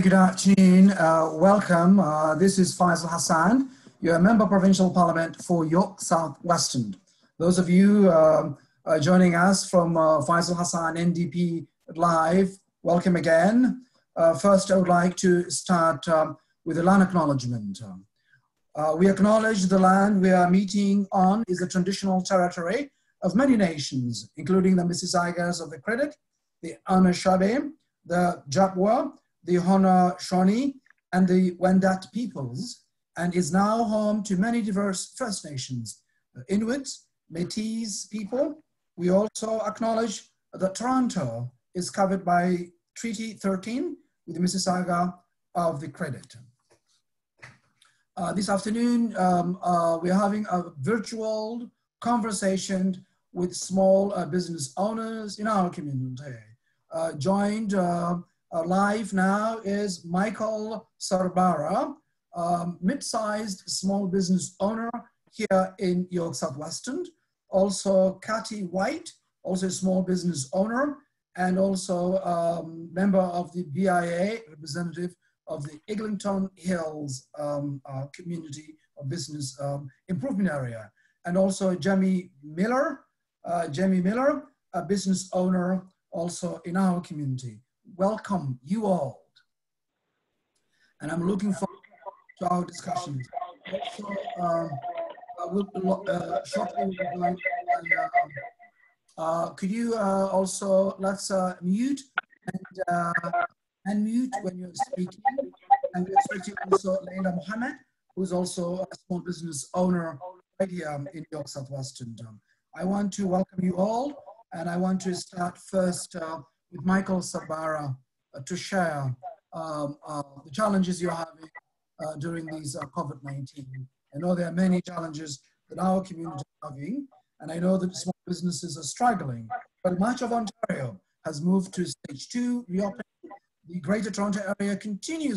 Good afternoon. Welcome. This is Faisal Hassan. You're a member of Provincial Parliament for York South Western. Those of you joining us from Faisal Hassan NDP Live, welcome again. First, I would like to start with a land acknowledgement. We acknowledge the land we are meeting on is a traditional territory of many nations, including the Mississaugas of the Credit, the Anishinaabe, the Japwa, the Haudenosaunee, and the Wendat peoples, and is now home to many diverse First Nations, the Inuit, Métis people. We also acknowledge that Toronto is covered by Treaty 13 with the Mississauga of the Credit. This afternoon, we are having a virtual conversation with small business owners in our community. Joined live now is Michael Sarbara, mid-sized small business owner here in York South Western. Also Cathy White, also a small business owner, and also member of the BIA, representative of the Eglinton Hills community of business improvement area. And also Jamie Miller, a business owner also in our community. Welcome you all. And I'm looking forward to our discussions. Also, shortly could you also, let's mute and unmute when you're speaking. And we're expecting also Leila Mohammed, who's also a small business owner right here in York South Western. I want to welcome you all, and I want to start first with Michael Sabara to share the challenges you're having during these COVID-19. I know there are many challenges that our community is having, and I know that small businesses are struggling, but much of Ontario has moved to stage 2 reopening. The Greater Toronto area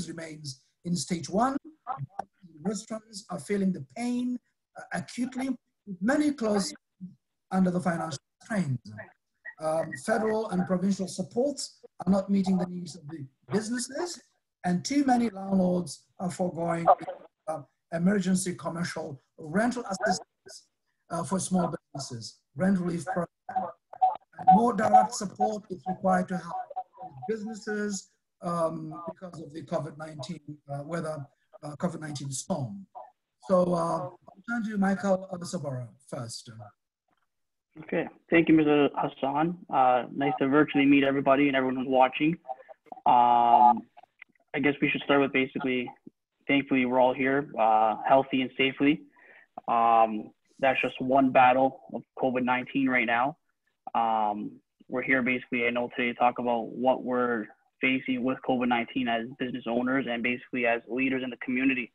remains in stage 1. Restaurants are feeling the pain acutely, with many closed under the financial strains. Federal and provincial supports are not meeting the needs of the businesses, and too many landlords are foregoing emergency commercial rental assistance for small businesses, rent relief program. And more direct support is required to help businesses because of the COVID-19 COVID-19 storm. So I'll turn to Michael Sabara first. Okay, thank you, Mr. Hassan. Nice to virtually meet everybody and everyone who's watching. I guess we should start with basically, thankfully we're all here, healthy and safely. That's just one battle of COVID-19 right now. We're here basically, I know today, to talk about what we're facing with COVID-19 as business owners and basically as leaders in the community.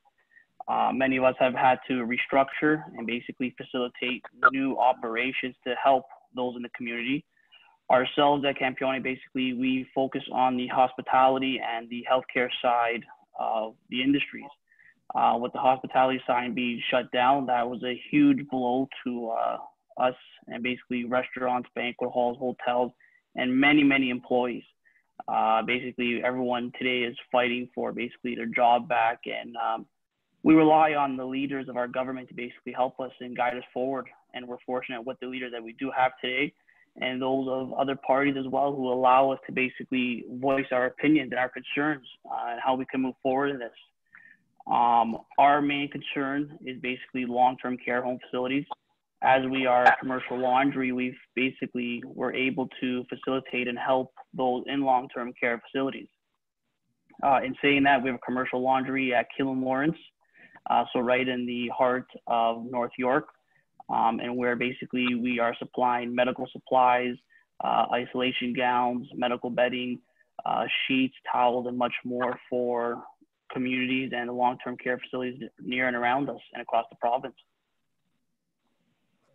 Many of us have had to restructure and basically facilitate new operations to help those in the community. Ourselves at Campione, basically, we focus on the hospitality and the healthcare side of the industries. With the hospitality side being shut down, that was a huge blow to us and basically restaurants, banquet halls, hotels, and many, many employees. Basically, everyone today is fighting for basically their job back, and we rely on the leaders of our government to basically help us and guide us forward. And we're fortunate with the leaders that we do have today and those of other parties as well who allow us to basically voice our opinions and our concerns and how we can move forward in this. Our main concern is basically long-term care home facilities. As we are commercial laundry, we're able to facilitate and help those in long-term care facilities. In saying that, we have a commercial laundry at Killam Lawrence, so right in the heart of North York, and where basically we are supplying medical supplies, isolation gowns, medical bedding, sheets, towels, and much more for communities and long-term care facilities near and around us and across the province.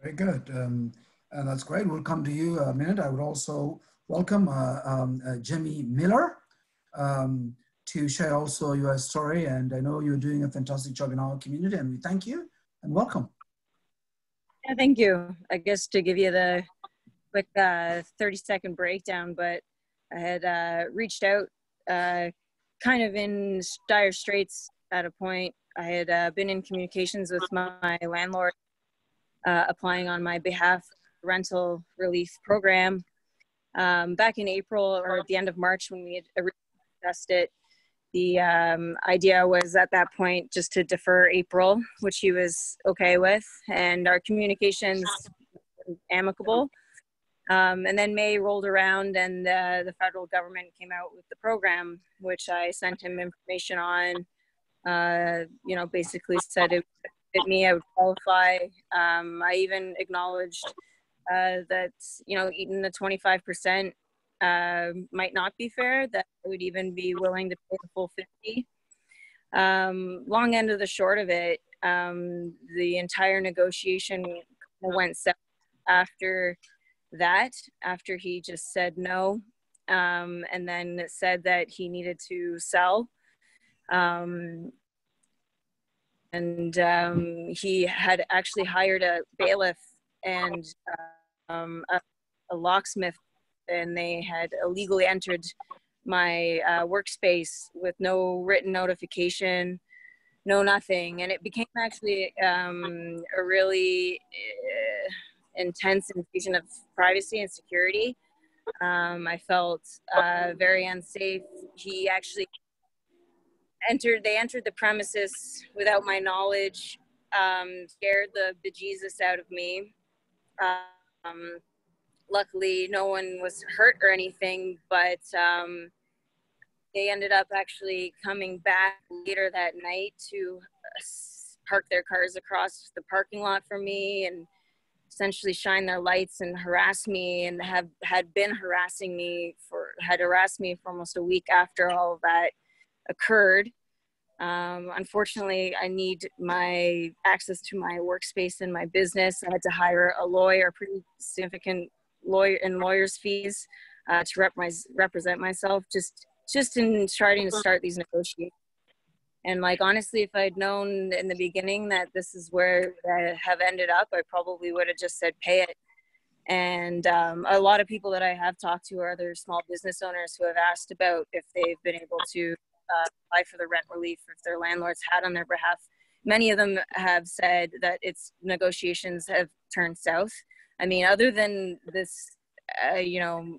Very good, and that's great. We'll come to you in a minute. I would also welcome Jamie Miller to share also your story, and I know you're doing a fantastic job in our community, and we thank you and welcome. Yeah, thank you. I guess to give you the quick 30-second breakdown, but I had reached out kind of in dire straits at a point. I had been in communications with my landlord, applying on my behalf rental relief program back in April or at the end of March when we had originally discussed it. The idea was at that point just to defer April, which he was okay with, and our communications were amicable. And then May rolled around and the federal government came out with the program, which I sent him information on. You know, basically said it would fit me, I would qualify. I even acknowledged that, you know, even the 25% might not be fair, that I would even be willing to pay the full 50. Long end of the short of it, the entire negotiation went south after that, after he just said no, and then said that he needed to sell. He had actually hired a bailiff and a locksmith, and they had illegally entered my workspace with no written notification, no nothing. And it became actually a really intense invasion of privacy and security. I felt very unsafe. He actually they entered the premises without my knowledge, scared the bejesus out of me. Luckily, no one was hurt or anything, but they ended up actually coming back later that night to park their cars across the parking lot from me and essentially shine their lights and harass me, and had harassed me for almost a week after all of that occurred. Unfortunately, I need my access to my workspace and my business. I had to hire a lawyer, pretty significant lawyer and lawyer's fees to represent myself just in starting to start these negotiations. And like, honestly, if I'd known in the beginning that this is where I have ended up, I probably would have just said, pay it. And a lot of people that I have talked to are other small business owners who have asked about if they've been able to apply for the rent relief if their landlords had on their behalf. Many of them have said that its negotiations have turned south. I mean, other than this, you know,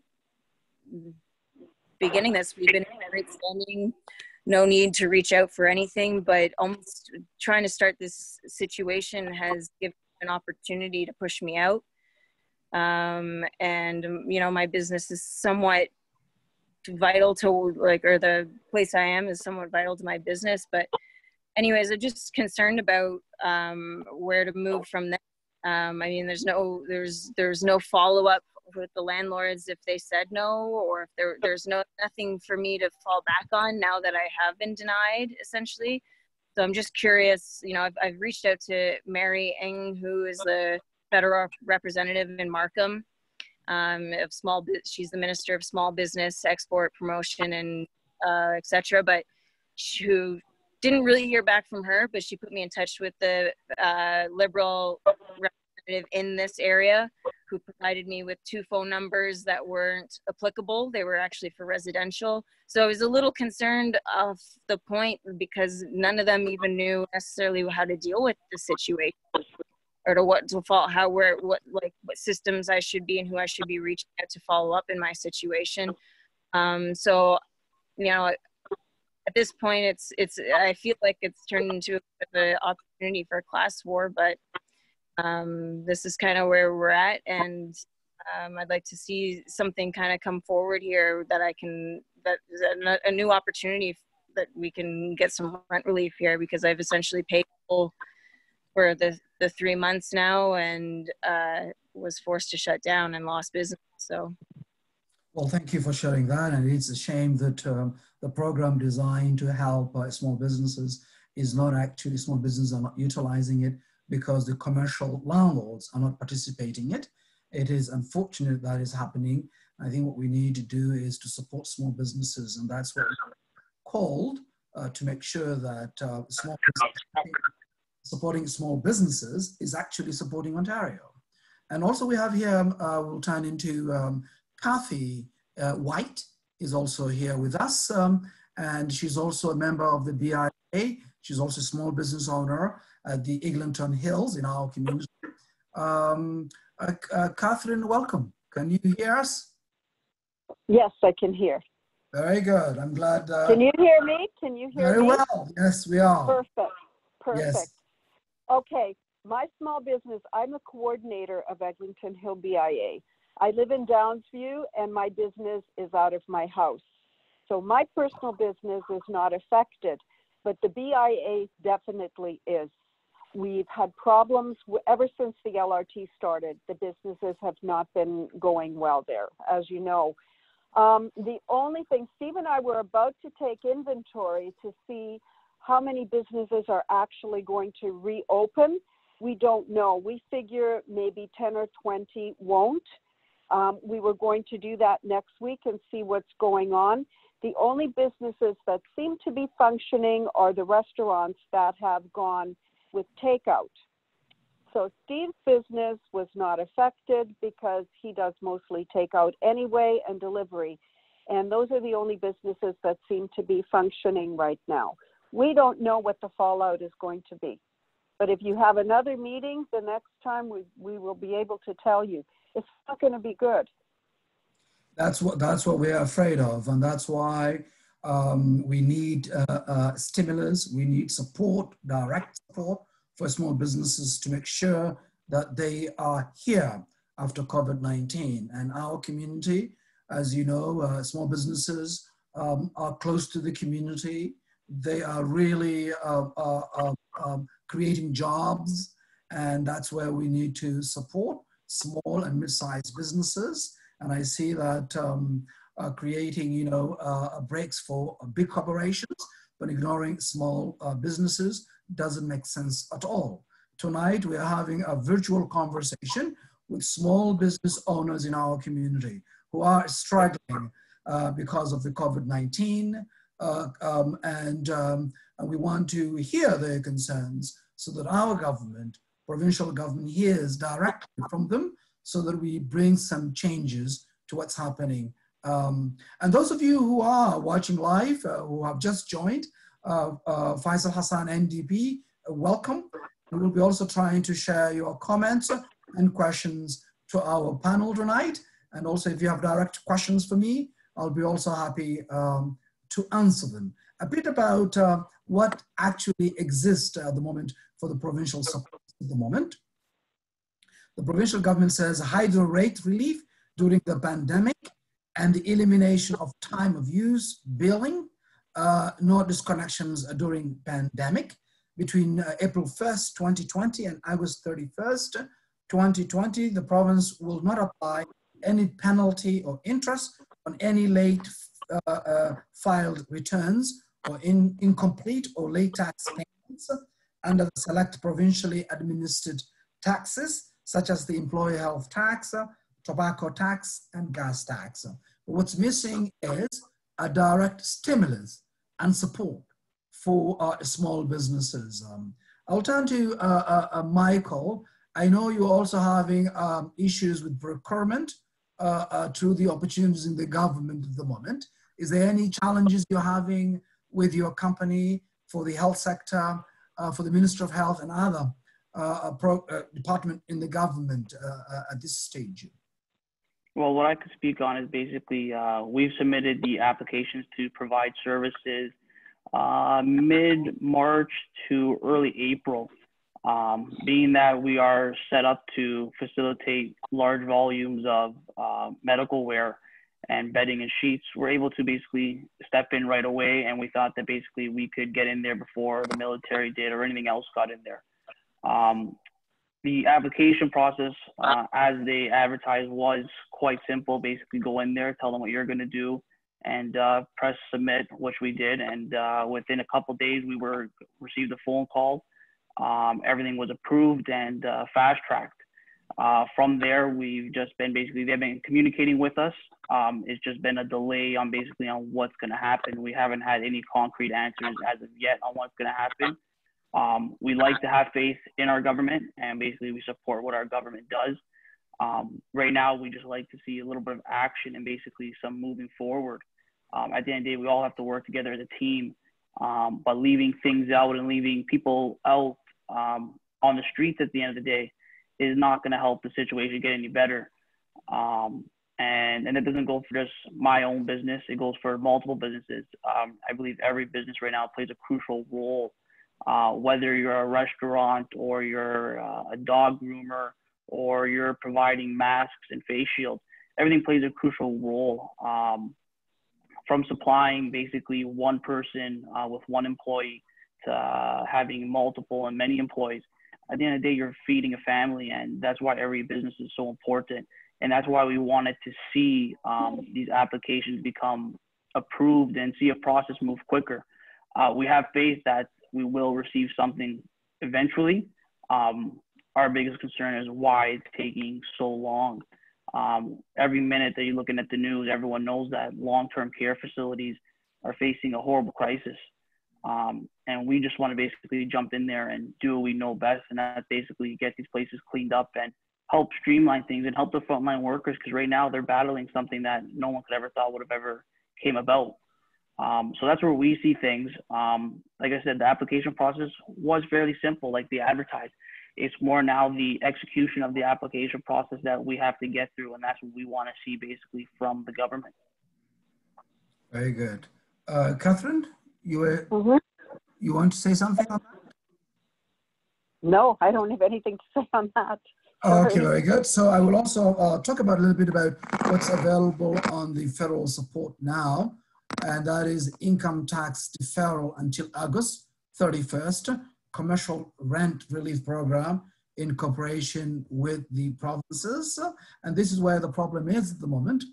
beginning this, we've been in great standing, no need to reach out for anything, but almost trying to start this situation has given an opportunity to push me out. And, you know, my business is somewhat vital to, like, or the place I am is somewhat vital to my business. But anyways, I'm just concerned about where to move from there. I mean, there's no follow-up with the landlords if they said no, or if there's nothing for me to fall back on now that I have been denied, essentially. So I'm just curious, you know, I've reached out to Mary Ng, who is the federal representative in Markham of she's the Minister of Small Business, Export, Promotion, and etc. But who didn't really hear back from her, but she put me in touch with the Liberal representative in this area, who provided me with 2 phone numbers that weren't applicable. They were actually for residential. So I was a little concerned of the point because none of them even knew necessarily how to deal with the situation, or to what systems I should be and who I should be reaching out to follow up in my situation. So, you know, at this point, I feel like it's turned into an opportunity for a class war, but this is kind of where we're at, and I'd like to see something kind of come forward here that is a new opportunity that we can get some rent relief here, because I've essentially paid full for the 3 months now, and was forced to shut down and lost business. So, well, thank you for sharing that. And it's a shame that the program designed to help small businesses is not actually, small businesses are not utilizing it because the commercial landlords are not participating in it. It is unfortunate that is happening. I think what we need to do is to support small businesses, and that's what we're called to make sure that supporting small businesses is actually supporting Ontario. And also we have here, we'll turn into Kathy White is also here with us. and she's also a member of the BIA. She's also a small business owner at the Eglinton Hills in our community. Catherine, welcome. Can you hear us? Yes, I can hear. Very good. I'm glad. Can you hear me? Can you hear very me? Very well. Yes, we are. Perfect. Perfect. Yes. Okay. My small business, I'm a coordinator of Eglinton Hill BIA. I live in Downsview and my business is out of my house. So my personal business is not affected, but the BIA definitely is. We've had problems ever since the LRT started. The businesses have not been going well there, as you know. The only thing, Steve and I were about to take inventory to see how many businesses are actually going to reopen. We don't know. We figure maybe 10 or 20 won't. We were going to do that next week and see what's going on. The only businesses that seem to be functioning are the restaurants that have gone with takeout. So Steve's business was not affected because he does mostly takeout anyway and delivery. And those are the only businesses that seem to be functioning right now. We don't know what the fallout is going to be. But if you have another meeting the next time, we will be able to tell you. It's not going to be good. That's what we're afraid of. And that's why we need stimulus, we need support, direct support for small businesses to make sure that they are here after COVID-19. And our community, as you know, small businesses are close to the community. They are really creating jobs, and that's where we need to support small and mid-sized businesses. And I see that creating, breaks for big corporations, but ignoring small businesses doesn't make sense at all. Tonight, we are having a virtual conversation with small business owners in our community who are struggling because of the COVID-19, and we want to hear their concerns so that our government, provincial government, hears directly from them so that we bring some changes to what's happening. And those of you who are watching live, who have just joined, Faisal Hassan, NDP, welcome. We will be also trying to share your comments and questions to our panel tonight. And also if you have direct questions for me, I'll be also happy to answer them. A bit about what actually exists at the moment for the provincial support at the moment. The provincial government says hydro rate relief during the pandemic and the elimination of time of use billing, no disconnections during pandemic. Between April 1st, 2020 and August 31st, 2020, the province will not apply any penalty or interest on any late filed returns or incomplete or late tax payments under the select provincially administered taxes, such as the employee health tax, tobacco tax, and gas tax. But what's missing is a direct stimulus and support for small businesses. I'll turn to Michael. I know you're also having issues with procurement through the opportunities in the government at the moment. Is there any challenges you're having with your company for the health sector, for the Minister of Health and other department in the government at this stage? Well, what I could speak on is basically we've submitted the applications to provide services mid-March to early April. Being that we are set up to facilitate large volumes of medical wear and bedding and sheets, we're able to basically step in right away, and we thought that basically we could get in there before the military did or anything else got in there. The application process, as they advertised, was quite simple. Basically go in there, tell them what you're going to do, and press submit, which we did. And within a couple of days, we received a phone call. Everything was approved and fast-tracked. From there, we've just been they've been communicating with us. It's just been a delay on what's going to happen. We haven't had any concrete answers as of yet on what's going to happen. We like to have faith in our government, and basically we support what our government does. Right now, we just like to see a little bit of action and basically some moving forward. At the end of the day, we all have to work together as a team. But leaving things out and leaving people out on the streets at the end of the day is not going to help the situation get any better. And it doesn't go for just my own business. It goes for multiple businesses. I believe every business right now plays a crucial role, whether you're a restaurant or you're a dog groomer or you're providing masks and face shields. Everything plays a crucial role, from supplying basically one person with one employee to having multiple and many employees. At the end of the day, you're feeding a family, and that's why every business is so important. And that's why we wanted to see these applications become approved and see a process move quicker. We have faith that we will receive something eventually. Our biggest concern is why it's taking so long. Every minute that you're looking at the news, everyone knows that long-term care facilities are facing a horrible crisis. And we just want to basically jump in there and do what we know best, and that's basically get these places cleaned up and help streamline things and help the frontline workers, because right now they're battling something that no one could ever thought would have ever came about. So that's where we see things. Like I said, the application process was fairly simple, like they advertised. It's more now the execution of the application process that we have to get through, and that's what we want to see basically from the government. Very good. Catherine, you want to say something on that? No, I don't have anything to say on that. Okay, very good. So I will also talk about a little bit about what's available on the federal support now, and that is income tax deferral until August 31st, commercial rent relief program in cooperation with the provinces. And this is where the problem is at the moment,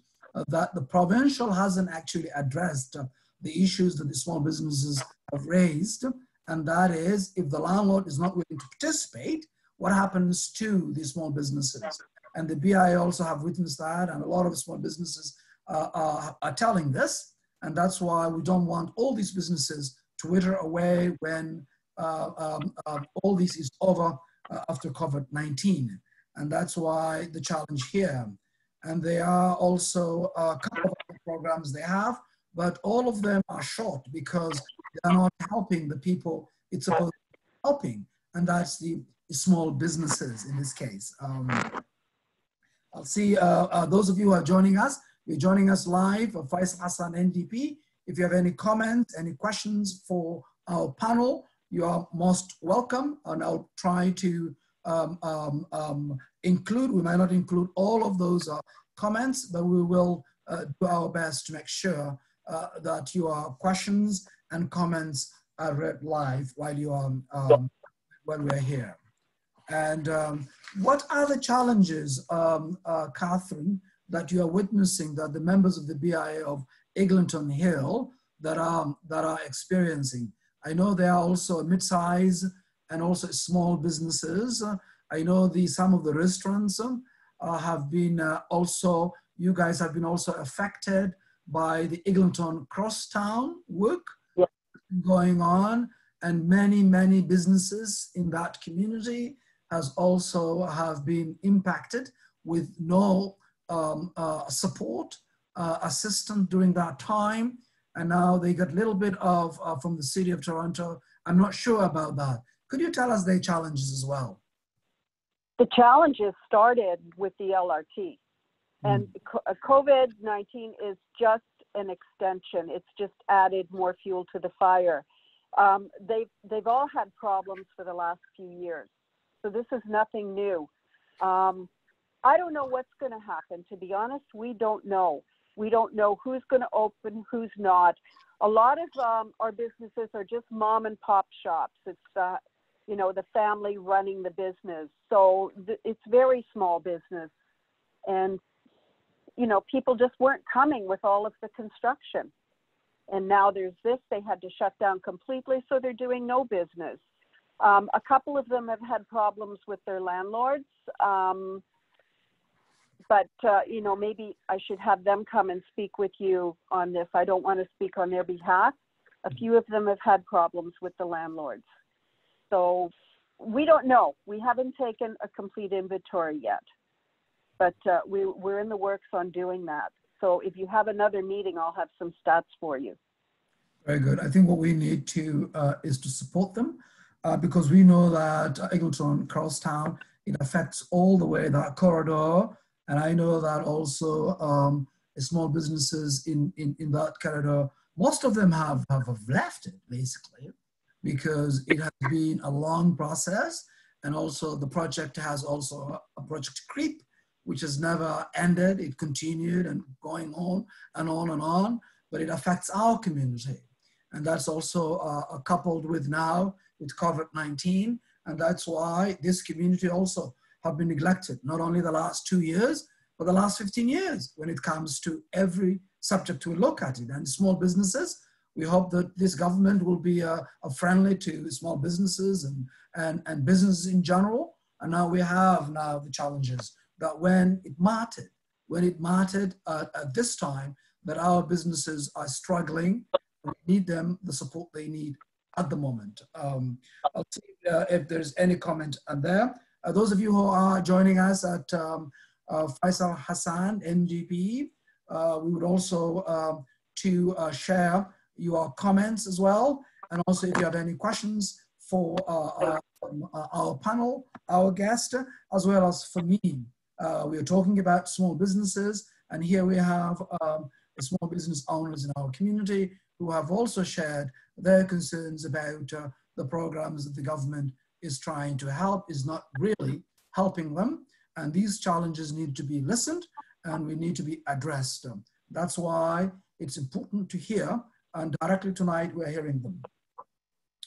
that the provincial hasn't actually addressed the issues that the small businesses have raised, and that is if the landlord is not willing to participate, what happens to the small businesses? And the BI also have witnessed that, and a lot of small businesses are telling this, and that's why we don't want all these businesses to wither away when all this is over after COVID-19. And that's why the challenge here. And there are also a couple of programs they have, but all of them are short because they are not helping the people it's supposed to be helping, and that's the small businesses in this case. I'll see those of you who are joining us. You're joining us live, Faisal Hassan, NDP. If you have any comments, any questions for our panel, you are most welcome, and I'll try to include, we might not include all of those comments, but we will do our best to make sure that your questions and comments are read live while you are when we're here. And what are the challenges, Catherine, that you are witnessing that the members of the BIA of Eglinton Hill that are experiencing? I know there are also mid-size and also small businesses. I know some of the restaurants have been also, you guys have been also affected by the Eglinton Crosstown work going on, and many businesses in that community have been impacted with no support, assistance during that time. And now they got a little bit of from the city of Toronto. I'm not sure about that. Could you tell us their challenges as well? The challenges started with the LRT, and COVID-19 is just an extension. It's just added more fuel to the fire. They've all had problems for the last few years, so this is nothing new. I don't know what's going to happen. To be honest, we don't know. We don't know who's going to open, who's not. A lot of our businesses are just mom and pop shops. It's the family running the business, so it's very small business, and people just weren't coming with all of the construction. And now there's this, they had to shut down completely, so they're doing no business. A couple of them have had problems with their landlords, but maybe I should have them come and speak with you on this. I don't want to speak on their behalf. A few of them have had problems with the landlords. So we don't know. We haven't taken a complete inventory yet, but we're in the works on doing that. So if you have another meeting, I'll have some stats for you. Very good. I think what we need to is to support them because we know that Eagleton, Crosstown, it affects all the way that corridor. And I know that also small businesses in that corridor, most of them have left it basically because it has been a long process. And also the project has also a project creep, which has never ended. It continued and going on and on and on, but it affects our community. And that's also coupled with now with COVID-19. And that's why this community also have been neglected, not only the last 2 years, but the last 15 years when it comes to every subject we look at it. And small businesses, we hope that this government will be friendly to small businesses and businesses in general. And now we have now the challenges that when it mattered at this time, that our businesses are struggling. We need them, the support they need at the moment. I'll see if there's any comment on there. Those of you who are joining us at Faisal Hassan, MPP, we would also to share your comments as well. And also if you have any questions for our panel, our guest, as well as for me. We are talking about small businesses, and here we have small business owners in our community who have also shared their concerns about the programs that the government is trying to help, is not really helping them. And these challenges need to be listened and we need to be addressed. That's why it's important to hear, and directly tonight we're hearing them.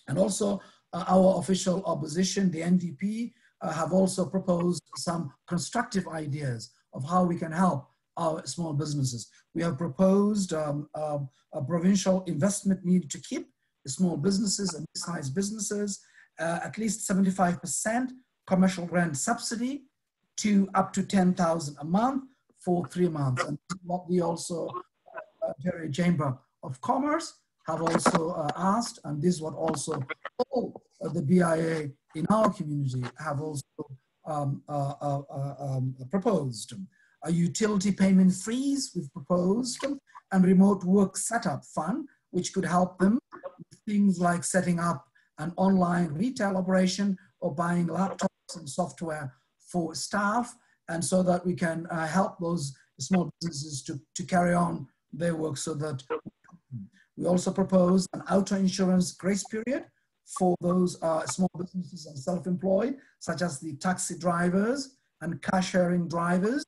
And also our official opposition, the NDP, have also proposed some constructive ideas of how we can help our small businesses. We have proposed a provincial investment need to keep small businesses and mid-sized businesses, at least 75% commercial rent subsidy to up to 10,000 a month for 3 months. And what we also, Ontario Chamber of Commerce have also asked, and this is what also all the BIA in our community have also proposed. A utility payment freeze we've proposed, and remote work setup fund, which could help them with things like setting up an online retail operation or buying laptops and software for staff, and so that we can help those small businesses to carry on their work. So that we also propose an auto insurance grace period for those small businesses and self-employed, such as the taxi drivers and car sharing drivers,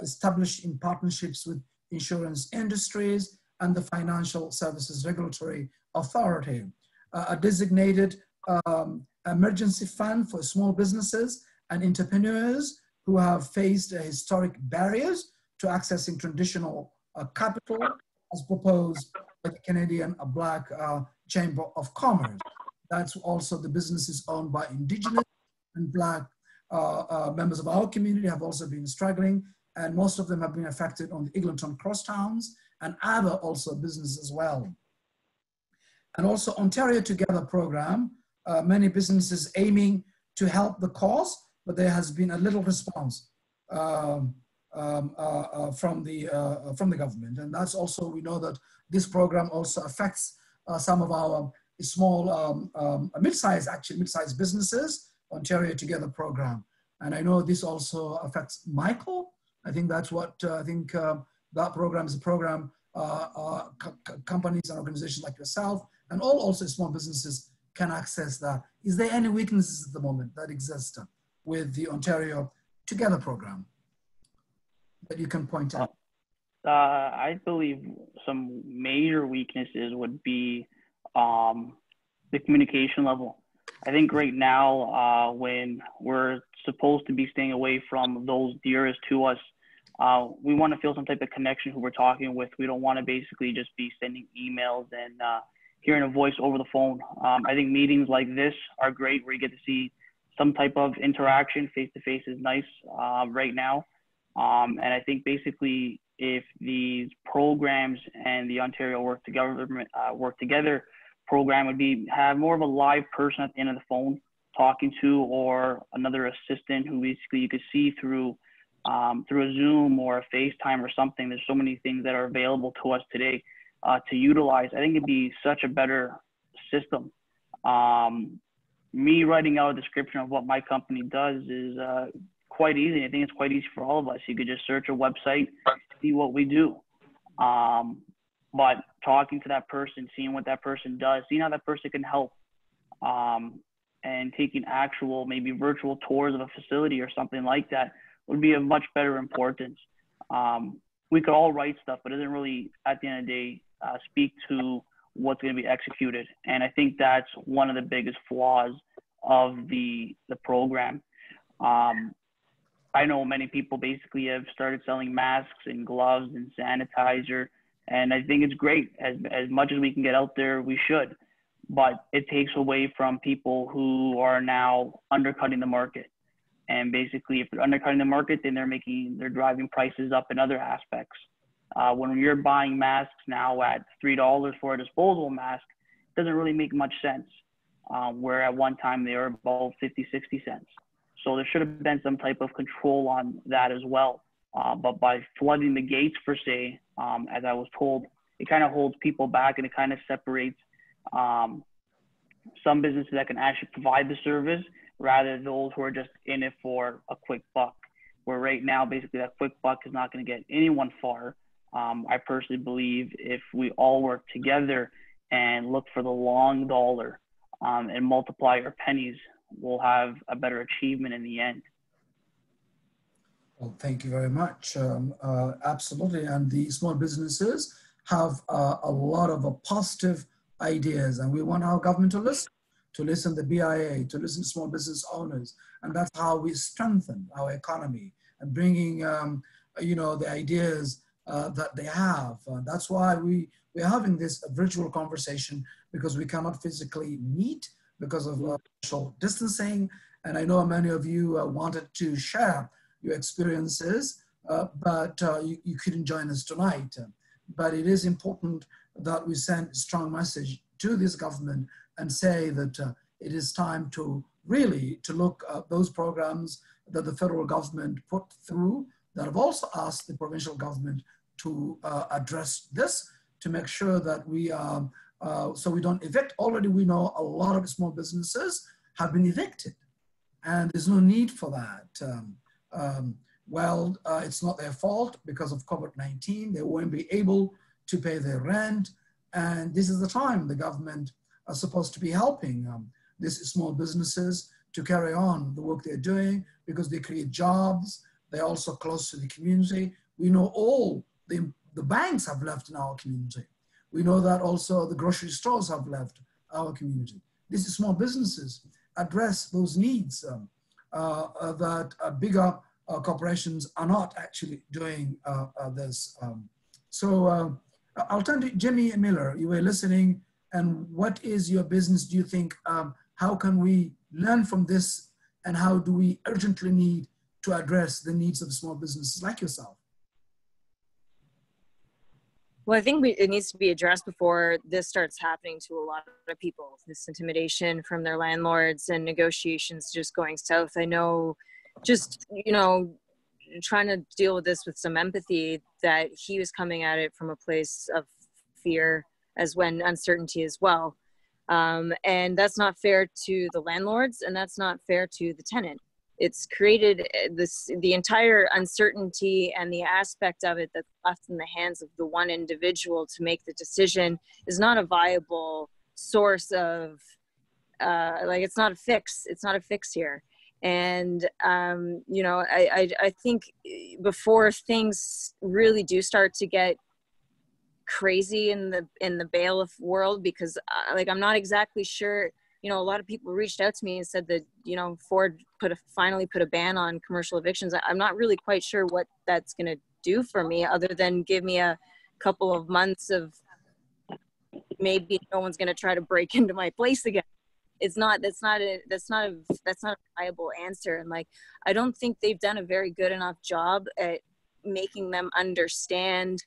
established in partnerships with insurance industries and the Financial Services Regulatory Authority. A designated emergency fund for small businesses and entrepreneurs who have faced historic barriers to accessing traditional capital, as proposed by the Canadian Black Chamber of Commerce. That's also the businesses owned by Indigenous and Black members of our community have also been struggling, and most of them have been affected on the Eagleton Crosstowns and other also businesses as well. And also Ontario Together program, many businesses aiming to help the cause, but there has been a little response from the government. And that's also, we know that this program also affects some of our small, mid-sized businesses, Ontario Together program. And I know this also affects Michael. I think that's what, that program is a program companies and organizations like yourself and all also small businesses can access that. Is there any weaknesses at the moment that exist with the Ontario Together program that you can point out? I believe some major weaknesses would be the communication level. I think right now, when we're supposed to be staying away from those dearest to us, we want to feel some type of connection who we're talking with. We don't want to basically just be sending emails and hearing a voice over the phone. I think meetings like this are great where you get to see some type of interaction. Face-to-face is nice right now. And I think basically if these programs and the Ontario Work Together program would have more of a live person at the end of the phone talking to, or another assistant who basically you could see through through a Zoom or a FaceTime or something. There's so many things that are available to us today to utilize. I think it'd be such a better system. Me writing out a description of what my company does is quite easy. I think it's quite easy for all of us. You could just search a website, see what we do. But talking to that person, seeing what that person does, seeing how that person can help, and taking actual, maybe virtual tours of a facility or something like that would be of much better importance. We could all write stuff, but it doesn't really, at the end of the day, speak to what's going to be executed. And I think that's one of the biggest flaws of the program. I know many people basically have started selling masks and gloves and sanitizer, and I think it's great. As much as we can get out there, we should. But it takes away from people who are now undercutting the market. And basically, if they're undercutting the market, then they're driving prices up in other aspects. When you're buying masks now at $3 for a disposable mask, it doesn't really make much sense. Where at one time they were about 50, 60 cents. So there should have been some type of control on that as well. But by flooding the gates, per se, as I was told, it kind of holds people back, and it kind of separates some businesses that can actually provide the service rather than those who are just in it for a quick buck. Where right now, basically, that quick buck is not going to get anyone far. I personally believe if we all work together and look for the long dollar and multiply our pennies, we'll have a better achievement in the end. Well, thank you very much. Absolutely. And the small businesses have a lot of positive ideas, and we want our government to listen to the BIA, to listen to small business owners. And that's how we strengthen our economy and bringing, the ideas that they have. That's why we're having this virtual conversation, because we cannot physically meet because of social distancing. And I know many of you wanted to share your experiences, but you couldn't join us tonight. But it is important that we send a strong message to this government and say that it is time to really look at those programs that the federal government put through, that have also asked the provincial government to address this, to make sure that we so we don't evict. Already we know a lot of small businesses have been evicted, and there's no need for that. It's not their fault. Because of COVID-19, they won't be able to pay their rent, and this is the time the government are supposed to be helping these small businesses to carry on the work they're doing, because they create jobs. They're also close to the community. We know all the banks have left in our community. We know that also the grocery stores have left our community. These small businesses address those needs that bigger corporations are not actually doing this. So I'll turn to Jimmy Miller. You were listening, and what is your business, do you think? How can we learn from this, and how do we urgently need to address the needs of small businesses like yourself? Well, I think it needs to be addressed before this starts happening to a lot of people. This intimidation from their landlords and negotiations just going south. I know, just, trying to deal with this with some empathy, that he was coming at it from a place of fear as when uncertainty as well. And that's not fair to the landlords, and that's not fair to the tenant. It's created the entire uncertainty, and the aspect of it that's left in the hands of the one individual to make the decision is not a viable source of, it's not a fix. It's not a fix here. And, I think before things really do start to get crazy in the bailiff world, because I'm not exactly sure. A lot of people reached out to me and said that, Ford finally put a ban on commercial evictions. I'm not really quite sure what that's going to do for me, other than give me a couple of months of maybe no one's going to try to break into my place again. That's not a viable answer. And I don't think they've done a very good enough job at making them understand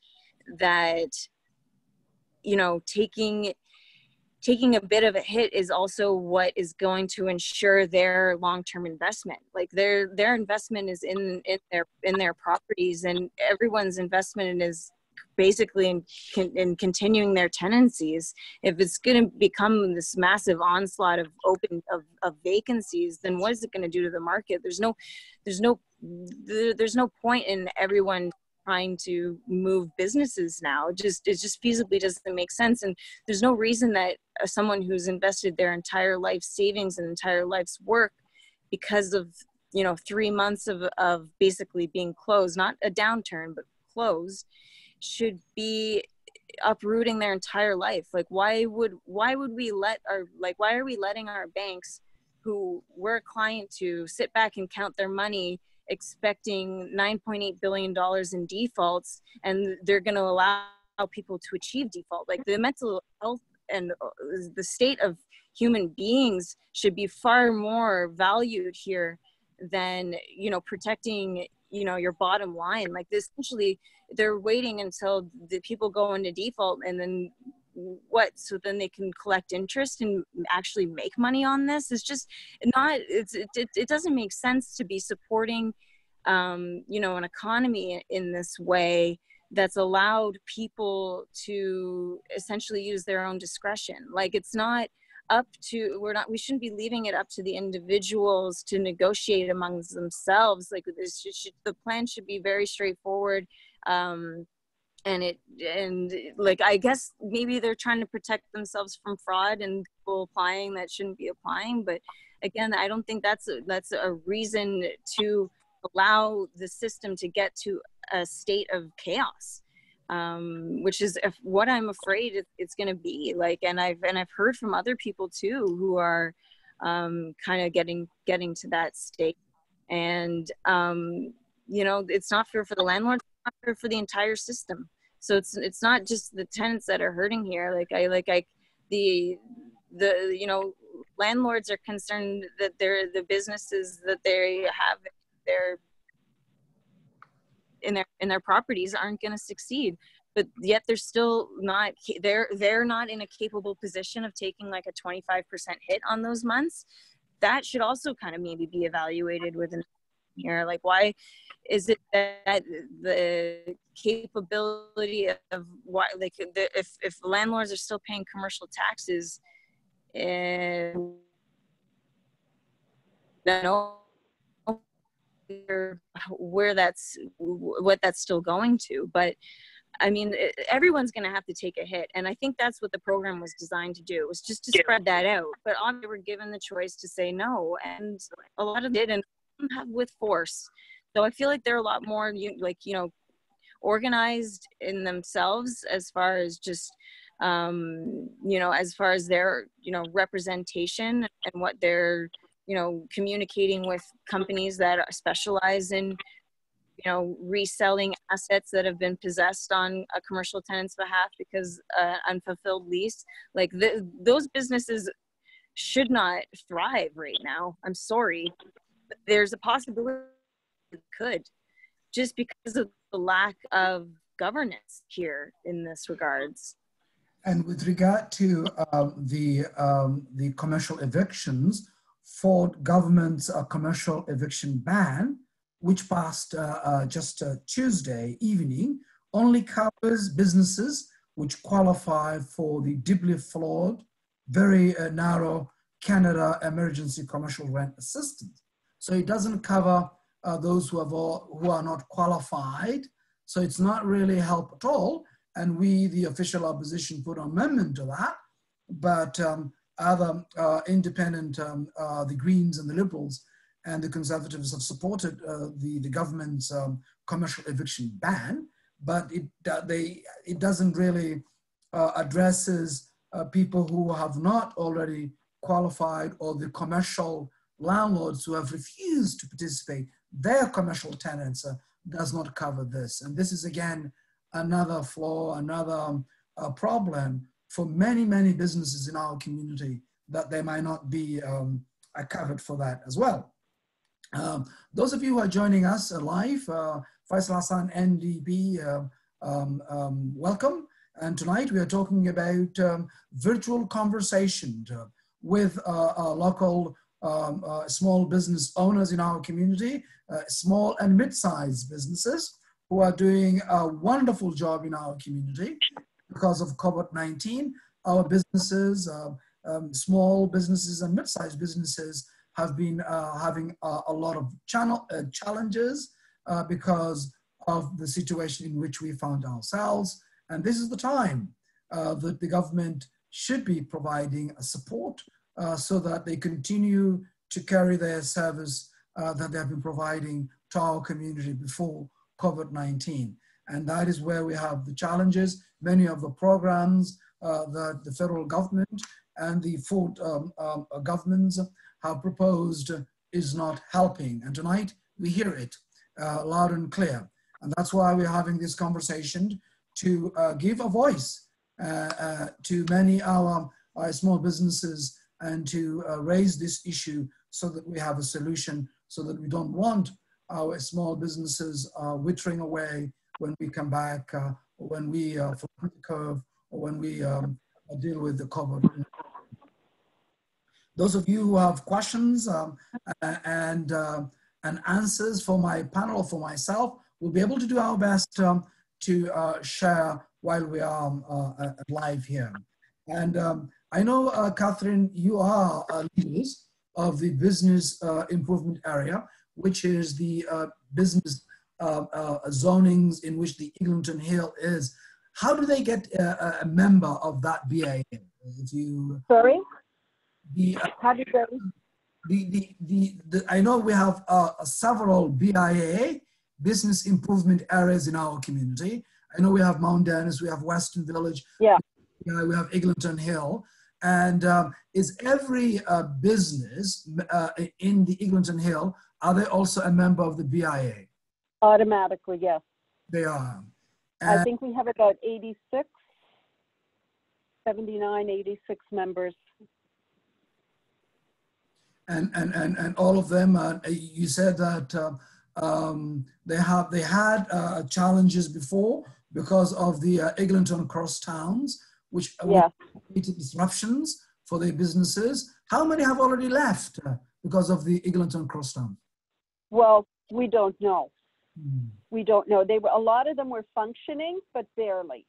that, taking a bit of a hit is also what is going to ensure their long-term investment. Like their investment is in their properties, and everyone's investment is basically in continuing their tenancies. If it's going to become this massive onslaught of vacancies, then what is it going to do to the market? There's no point in everyone trying to move businesses now. It just feasibly doesn't make sense. And there's no reason that someone who's invested their entire life savings and entire life's work, because of 3 months of basically being closed, not a downturn, but closed, should be uprooting their entire life. Like why are we letting our banks, who we're a client to, sit back and count their money expecting $9.8 billion in defaults, and they're going to allow people to achieve default? Like the mental health and the state of human beings should be far more valued here than protecting your bottom line. Like this, essentially they're waiting until the people go into default, and then what? So then they can collect interest and actually make money on this. It's just not. It doesn't make sense to be supporting, an economy in this way that's allowed people to essentially use their own discretion. Like it's not up to, we shouldn't be leaving it up to the individuals to negotiate amongst themselves. Like the plan should be very straightforward. And I guess maybe they're trying to protect themselves from fraud and people applying that shouldn't be applying. But again, I don't think that's a reason to allow the system to get to a state of chaos, which is what I'm afraid it's going to be like. And I've heard from other people too who are kind of getting to that state. And it's not fair for the landlords, it's not fair for the entire system. So it's not just the tenants that are hurting here. The landlords are concerned that the businesses that they have in their properties aren't going to succeed, but yet they're still not. They're not in a capable position of taking like a 25% hit on those months. That should also kind of maybe be evaluated within here. Like, why is it that the capability of why, like, if landlords are still paying commercial taxes, and what that's still going to. But I mean, everyone's going to have to take a hit. And I think that's what the program was designed to do, was just to spread that out. But they were given the choice to say no. And a lot of them did, and have with force. So I feel like they're a lot more organized in themselves as far as just, as far as their, representation and what they're, communicating with companies that specialize in, reselling assets that have been possessed on a commercial tenant's behalf because unfulfilled lease. Like those businesses should not thrive right now. I'm sorry. But there's a possibility it could, just because of the lack of governance here in this regards. And with regard to the commercial evictions, for government's commercial eviction ban, which passed just Tuesday evening, only covers businesses which qualify for the deeply flawed, very narrow Canada Emergency Commercial Rent Assistance. So it doesn't cover those who are not qualified. So it's not really help at all. And we, the official opposition, put an amendment to that. But other independent, the Greens and the Liberals and the Conservatives have supported the government's commercial eviction ban. But it doesn't really addresses people who have not already qualified, or the commercial landlords who have refused to participate. Their commercial tenants does not cover this. And this is, again, another flaw, another problem for many, many businesses in our community, that they might not be covered for that as well. Those of you who are joining us live, Faisal Hassan, NDP, welcome. And tonight we are talking about virtual conversation with local small business owners in our community, small and mid-sized businesses who are doing a wonderful job in our community. Because of COVID-19, our businesses, small businesses and mid-sized businesses have been having a lot of challenges because of the situation in which we found ourselves. And this is the time that the government should be providing a support so that they continue to carry their service that they have been providing to our community before COVID-19. And that is where we have the challenges. Many of the programs that the federal government and the four governments have proposed is not helping. And tonight we hear it loud and clear. And that's why we're having this conversation to give a voice to many our small businesses and to raise this issue so that we have a solution, so that we don't want our small businesses withering away when we come back, or when we flatten the curve, or when we deal with the COVID. Those of you who have questions and answers for my panel or for myself, we'll be able to do our best to share while we are live here. And I know, Catherine, you are leaders of the business improvement area, which is the business zonings in which the Eglinton Hill is. How do they get a member of that BIA? If you, Sorry? How do I know we have several BIA, business improvement areas in our community. I know we have Mount Dennis, we have Western Village, yeah. We have Eglinton Hill. And is every business in the Eglinton Hill, are they also a member of the BIA? Automatically, yes. They are. I think we have about 79, 86 members. And all of them, you said that they had challenges before because of the Eglinton cross towns, which created disruptions for their businesses. How many have already left because of the Eglinton cross town? Well, we don't know. We don't know. A lot of them were functioning, but barely.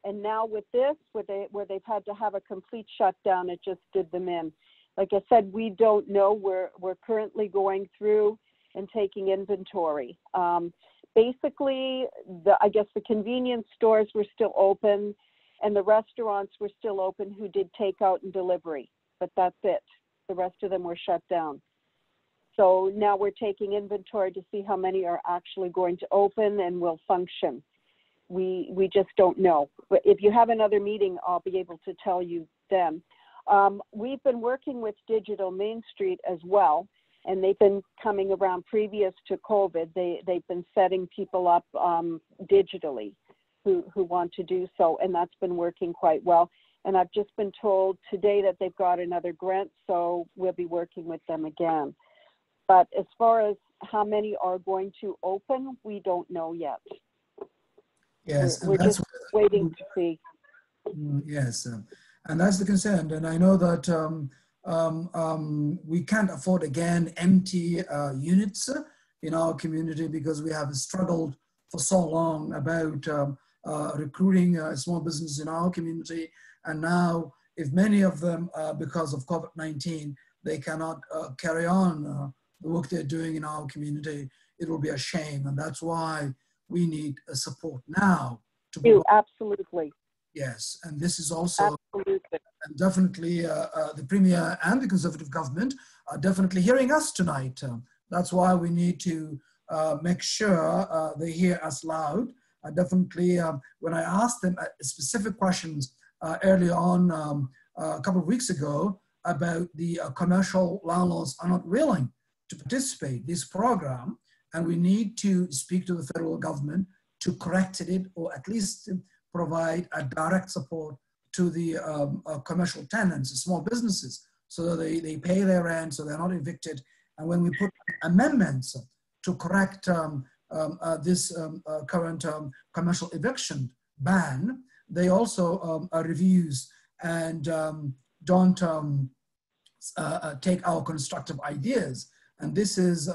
And now with this, where they've had to have a complete shutdown, it just did them in. Like I said, we don't know. We're currently going through and taking inventory. Basically, I guess the convenience stores were still open, and the restaurants were still open who did takeout and delivery, but that's it. The rest of them were shut down. So now we're taking inventory to see how many are actually going to open and will function. We just don't know. But if you have another meeting, I'll be able to tell you then. We've been working with Digital Main Street as well, and they've been coming around previous to COVID. They've been setting people up digitally who want to do so, and that's been working quite well. And I've just been told today that they've got another grant, so we'll be working with them again. But as far as how many are going to open, we don't know yet. Yes, we're just waiting to see. Yes, and that's the concern. And I know that we can't afford, again, empty units in our community because we have struggled for so long about recruiting small businesses in our community. And now, if many of them, because of COVID-19, they cannot carry on the work they're doing in our community, it will be a shame. And that's why we need support now. Absolutely. Yes, and this is also and definitely the Premier and the Conservative government are definitely hearing us tonight. That's why we need to make sure they hear us loud. Definitely, when I asked them specific questions early on a couple of weeks ago about the commercial landlords are not willing to participate in this program, and we need to speak to the federal government to correct it, or at least provide a direct support to the commercial tenants, small businesses, so that they pay their rent, so they're not evicted. And when we put amendments to correct this current commercial eviction ban, they also reviews and don't take our constructive ideas. And this is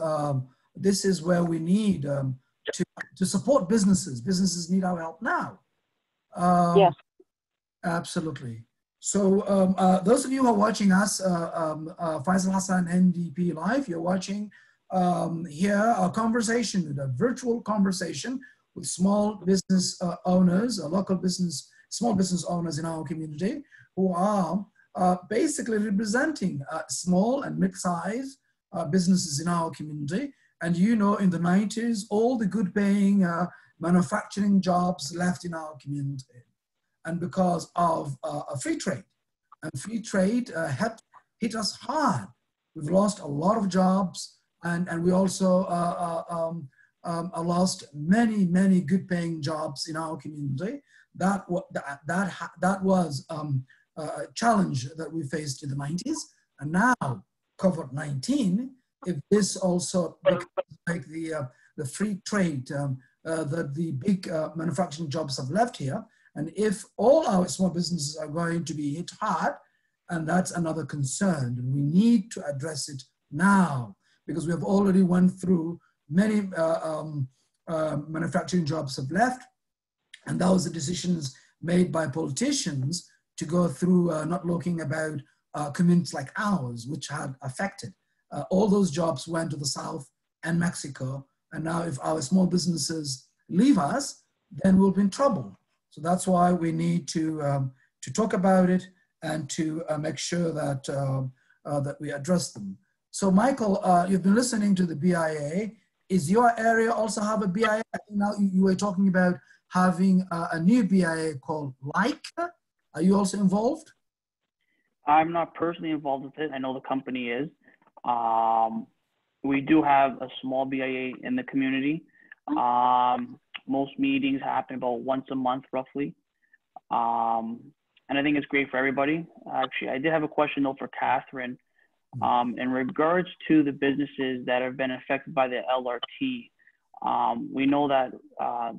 where we need to support businesses. Businesses need our help now. Yes. Absolutely. So those of you who are watching us, Faisal Hassan MPP Live, you're watching here our conversation, a virtual conversation with small business owners, local business, small business owners in our community who are basically representing small and mid-sized businesses in our community. And you know, in the 90s, all the good paying manufacturing jobs left in our community. And because of free trade. And free trade hit us hard. We've lost a lot of jobs, and we also lost many, many good paying jobs in our community. That was a challenge that we faced in the 90s. And now, COVID-19, if this also becomes like the free trade that the big manufacturing jobs have left here, and if all our small businesses are going to be hit hard, and that's another concern, and we need to address it now, because we have already went through many manufacturing jobs have left, and that was the decisions made by politicians to go through not looking about communities like ours, which had affected. All those jobs went to the South and Mexico, and now if our small businesses leave us, then we'll be in trouble. So that's why we need to talk about it and to make sure that, that we address them. So Michael, you've been listening to the BIA. Is your area also have a BIA? Now you were talking about having a new BIA called Like. Are you also involved? I'm not personally involved with it. I know the company is. We do have a small BIA in the community. Most meetings happen about once a month, roughly. And I think it's great for everybody. Actually, I did have a question though for Catherine. In regards to the businesses that have been affected by the LRT, we know that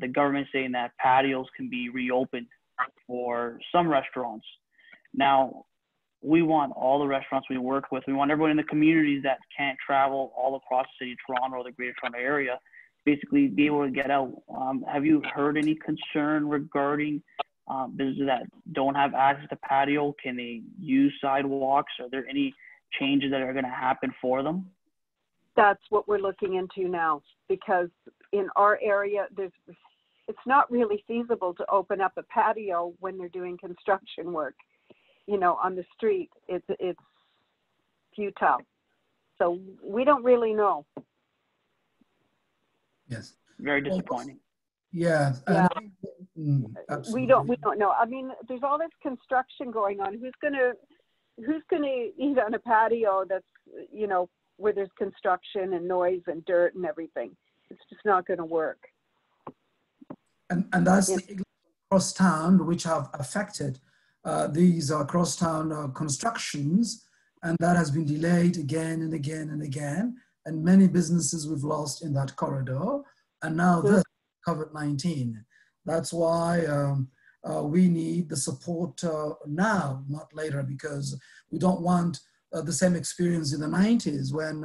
the government's saying that patios can be reopened for some restaurants. Now, we want all the restaurants we work with, we want everyone in the communities that can't travel all across the city of Toronto or the greater Toronto area, basically be able to get out. Have you heard any concern regarding businesses that don't have access to patio? Can they use sidewalks? Are there any changes that are going to happen for them? That's what we're looking into now, because in our area, it's not really feasible to open up a patio when they're doing construction work, you know, on the street. It's futile. So we don't really know. Yes. Very disappointing. Yeah. Yeah. Absolutely. We don't know. I mean, there's all this construction going on. Who's gonna eat on a patio that's, you know, where there's construction and noise and dirt and everything? It's just not going to work. And that's the crosstown which have affected these crosstown constructions, and that has been delayed again and again and again. And many businesses we've lost in that corridor, and now this COVID-19. That's why we need the support now, not later, because we don't want the same experience in the 90s when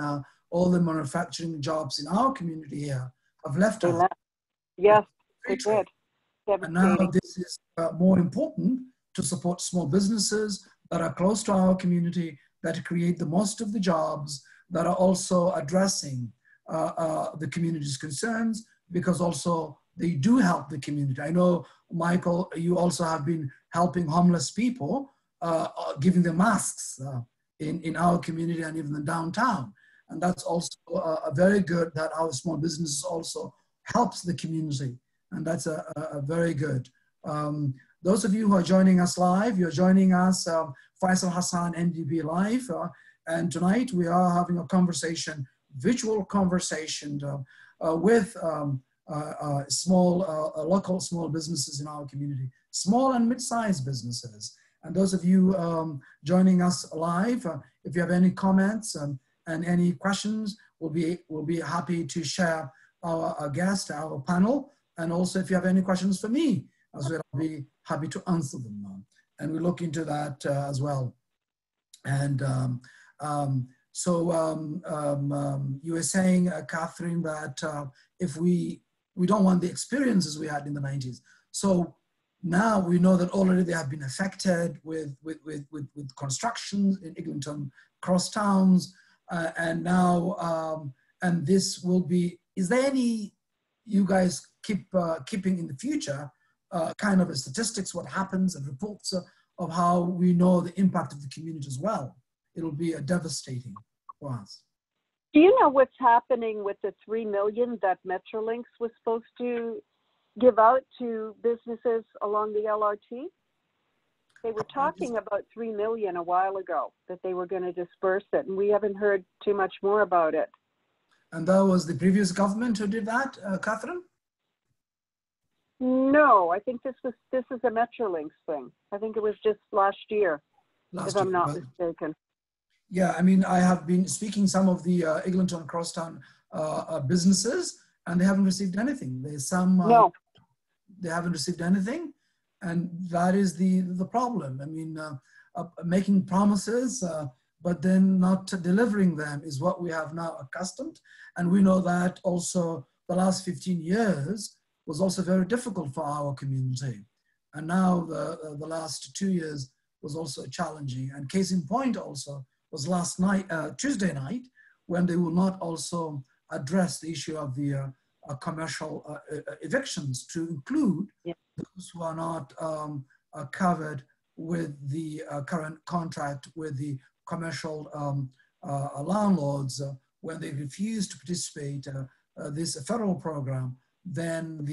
all the manufacturing jobs in our community here have left us. Yes, it did. And now this is more important to support small businesses that are close to our community, that create the most of the jobs, that are also addressing the community's concerns, because also they do help the community. I know, Michael, you also have been helping homeless people, giving them masks in our community and even in downtown. And that's also a very good that our small businesses also helps the community. And that's a very good. Those of you who are joining us live, you're joining us, Faisal Hassan, MPP Live. And tonight we are having a conversation, virtual conversation with local small businesses in our community, small and mid-sized businesses. And those of you joining us live, if you have any comments and any questions, we'll be happy to share our guest, our panel. And also if you have any questions for me, as well. I'll be happy to answer them. And we look into that as well. And you were saying, Catherine, that if we don't want the experiences we had in the 90s. So now we know that already they have been affected with constructions in Eglinton cross towns, and now and this will be. Is there any you guys keeping in the future kind of a statistics what happens and reports of how we know the impact of the community as well? It'll be devastating for us. Do you know what's happening with the $3 million that Metrolinx was supposed to give out to businesses along the LRT? They were talking about $3 million a while ago, that they were going to disperse it, and we haven't heard too much more about it. And that was the previous government who did that, Catherine? No, I think this is a Metrolinx thing. I think it was just last year, if I'm not mistaken. Yeah, I mean, I have been speaking some of the Eglinton Crosstown businesses, and they haven't received anything. There's some no, they haven't received anything, and that is the problem. I mean, making promises, but then not delivering them is what we have now accustomed, and we know that also the last 15 years was also very difficult for our community, and now the last 2 years was also challenging. And case in point also was last night, Tuesday night, when they will not also address the issue of the commercial evictions to include those who are not covered with the current contract with the commercial landlords. When they refuse to participate this federal program, then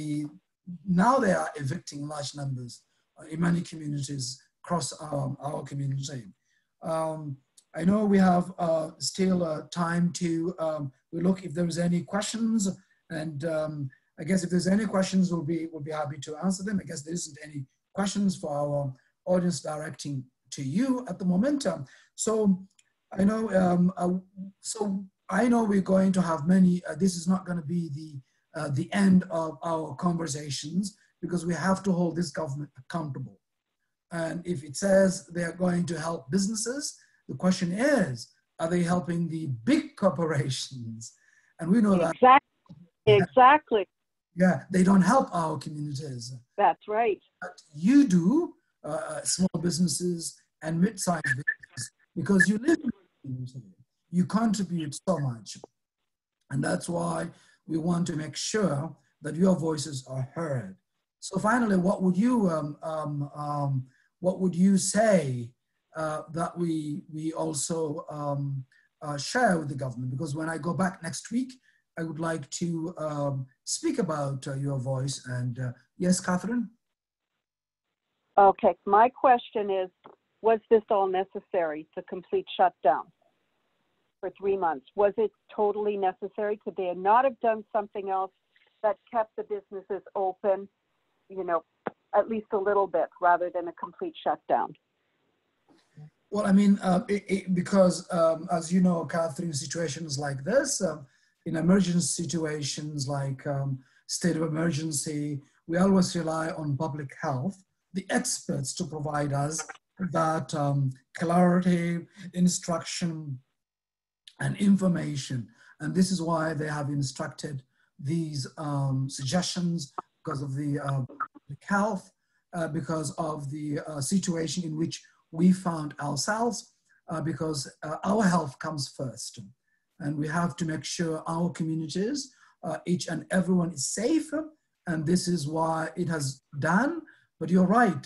now they are evicting large numbers in many communities across our community. I know we have still time to look if there's any questions, and I guess if there's any questions, we'll be happy to answer them. I guess there isn't any questions for our audience directing to you at the moment. So I know we're going to have many. This is not going to be the end of our conversations, because we have to hold this government accountable. And if it says they are going to help businesses, the question is, are they helping the big corporations? And we know that. Exactly. Yeah, they don't help our communities. That's right. But you do, small businesses and mid-sized businesses, because you live in the community. You contribute so much. And that's why we want to make sure that your voices are heard. So finally, what would you say that we also share with the government? Because when I go back next week, I would like to speak about your voice. And yes, Catherine? Okay, my question is, was this all necessary, the complete shutdown for 3 months? Was it totally necessary? Could they not have done something else that kept the businesses open, at least a little bit, rather than a complete shutdown? Well, I mean, because as you know, Catherine, situations like this, in emergency situations like state of emergency, we always rely on public health, the experts, to provide us that clarity, instruction, and information. And this is why they have instructed these suggestions, because of the public health, because of the situation in which we found ourselves, because our health comes first. And we have to make sure our communities, each and everyone, is safe. And this is why it has done. But you're right,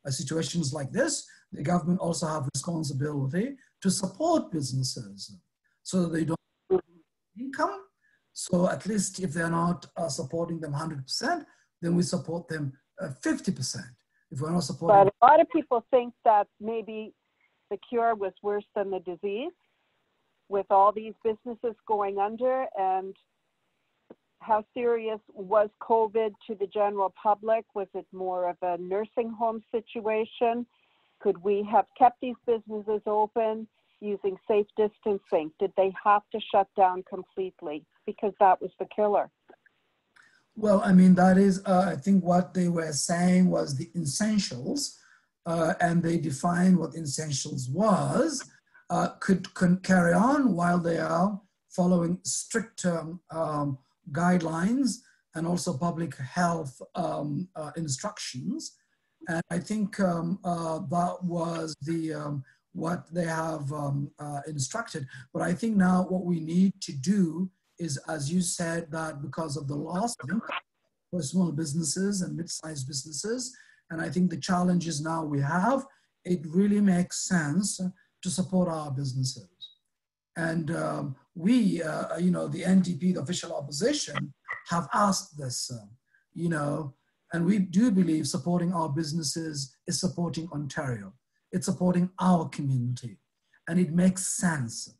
situations like this, the government also have responsibility to support businesses so that they don't have income. So at least if they're not supporting them 100%, then we support them 50%. If we're not supporting. But a lot of people think that maybe the cure was worse than the disease, with all these businesses going under. And how serious was COVID to the general public? Was it more of a nursing home situation? Could we have kept these businesses open using safe distancing? Did they have to shut down completely? Because that was the killer. Well, I mean, that is, I think what they were saying was the essentials, and they defined what essentials was, could carry on while they are following strict guidelines and also public health instructions. And I think that was what they have instructed. But I think now what we need to do is, as you said, that because of the loss of income for small businesses and mid-sized businesses, and I think the challenges now we have, it really makes sense to support our businesses. And the NDP, the official opposition, have asked this, and we do believe supporting our businesses is supporting Ontario. It's supporting our community, and it makes sense.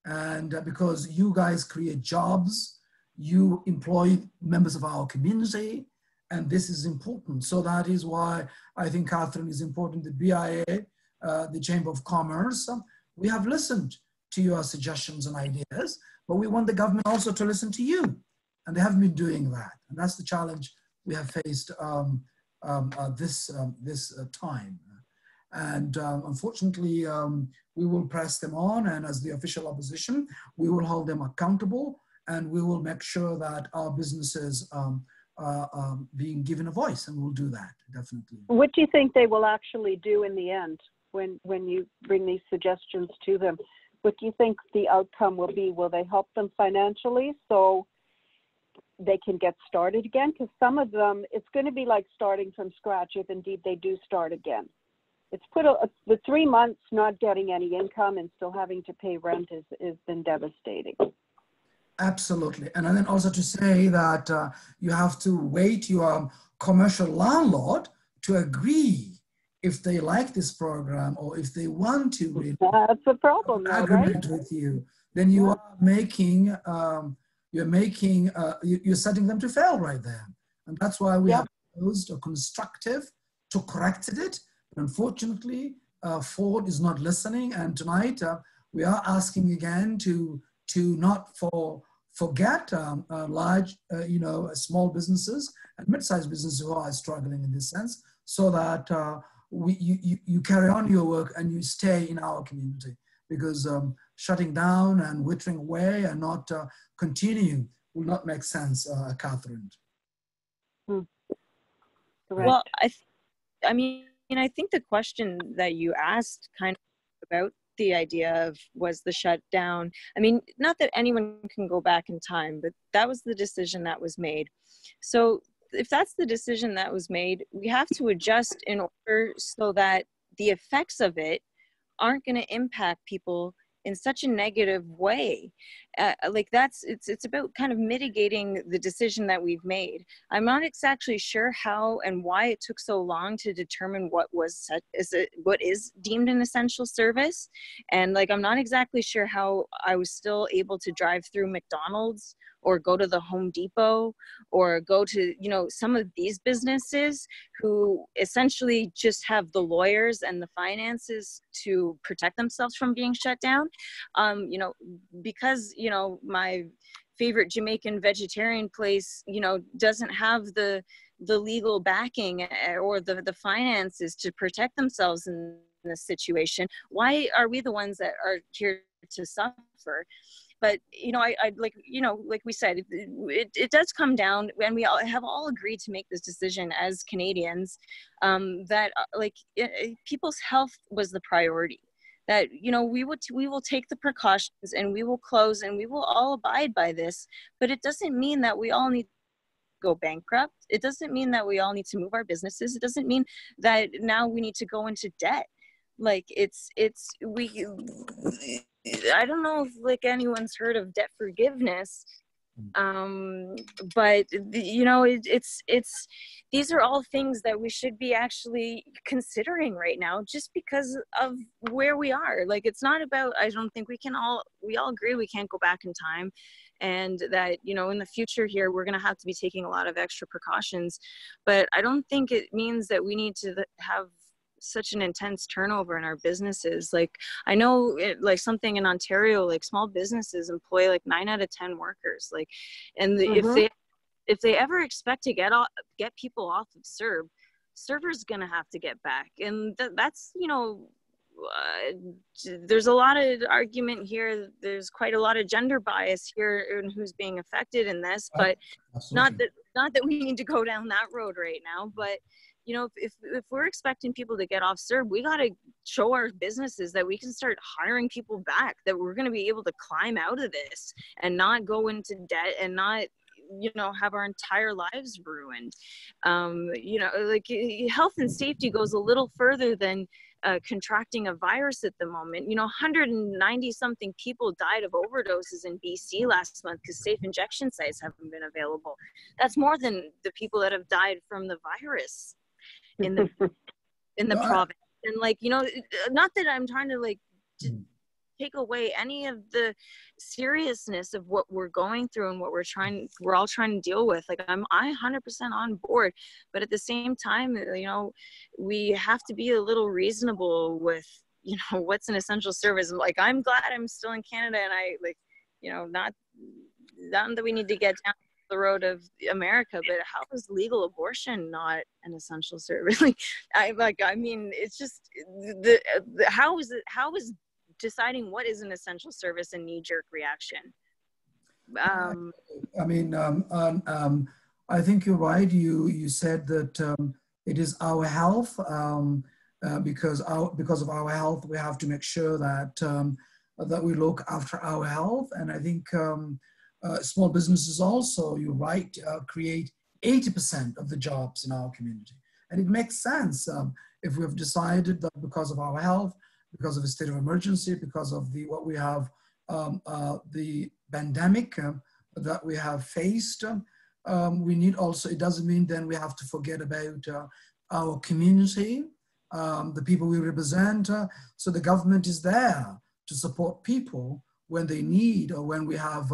And because you guys create jobs, you employ members of our community, and this is important. So that is why I think, Catherine, is important. The BIA, the Chamber of Commerce, we have listened to your suggestions and ideas, but we want the government also to listen to you. And they haven't been doing that. And that's the challenge we have faced this time. And unfortunately, we will press them on, and as the official opposition, we will hold them accountable, and we will make sure that our businesses are being given a voice, and we'll do that, definitely. What do you think they will actually do in the end when you bring these suggestions to them? What do you think the outcome will be? Will they help them financially so they can get started again? Because some of them, it's going to be like starting from scratch if indeed they do start again. It's the 3 months not getting any income and still having to pay rent has been devastating. Absolutely. And then also to say that you have to wait your commercial landlord to agree if they like this program or if they want to really that's a problem, though, agreement right? with you. Then you are making you're setting them to fail right there. And that's why we have proposed a constructive to correct it. But unfortunately, Ford is not listening. And tonight we are asking again to not forget large, small businesses and mid-sized businesses who are struggling in this sense, so that you carry on your work and you stay in our community, because shutting down and withering away and not continuing will not make sense, Catherine. Well, I think the question that you asked kind of about the idea of was the shutdown. I mean, not that anyone can go back in time, but that was the decision that was made. So if that's the decision that was made, we have to adjust in order so that the effects of it aren't going to impact people in such a negative way. It's about kind of mitigating the decision that we've made. I'm not exactly sure how and why it took so long to determine what is deemed an essential service. And I'm not exactly sure how I was still able to drive through McDonald's or go to the Home Depot or go to, some of these businesses who essentially just have the lawyers and the finances to protect themselves from being shut down. Because, my favorite Jamaican vegetarian place, doesn't have the legal backing or the finances to protect themselves in this situation. Why are we the ones that are here to suffer? But, like we said, it does come down, and we all have agreed to make this decision as Canadians, that people's health was the priority. That, we will take the precautions and we will close and we will all abide by this. But it doesn't mean that we all need to go bankrupt. It doesn't mean that we all need to move our businesses. It doesn't mean that now we need to go into debt. I don't know if anyone's heard of debt forgiveness, but these are all things that we should be actually considering right now, just because of where we are. It's not about, I don't think we all agree we can't go back in time, and that in the future here we're going to have to be taking a lot of extra precautions, but I don't think it means that we need to have such an intense turnover in our businesses. I know something in Ontario, small businesses employ 9 out of 10 workers, and if if they ever expect to get people off of server's going to have to get back. And that's, there's a lot of argument here. There's quite a lot of gender bias here in who's being affected in this, but not that we need to go down that road right now. But if we're expecting people to get off CERB, we got to show our businesses that we can start hiring people back, that we're going to be able to climb out of this and not go into debt and not have our entire lives ruined. Like health and safety goes a little further than contracting a virus at the moment. 190 something people died of overdoses in BC last month because safe injection sites haven't been available. That's more than the people that have died from the virus in the province. And not that I'm trying to take away any of the seriousness of what we're going through and what we're all trying to deal with. I 100% on board, but at the same time, we have to be a little reasonable with, what's an essential service. I'm glad I'm still in Canada, and not that we need to get down the road of America, but how is legal abortion not an essential service? It's just how is deciding what is an essential service a knee-jerk reaction? I think you're right. You said that it is our health. Because of our health, we have to make sure that we look after our health. And I think small businesses also, you're right, create 80% of the jobs in our community. And it makes sense if we've decided that because of our health, because of a state of emergency, because of what we have, the pandemic that we have faced, we need also, it doesn't mean then we have to forget about our community, the people we represent. So the government is there to support people when they need, or when we have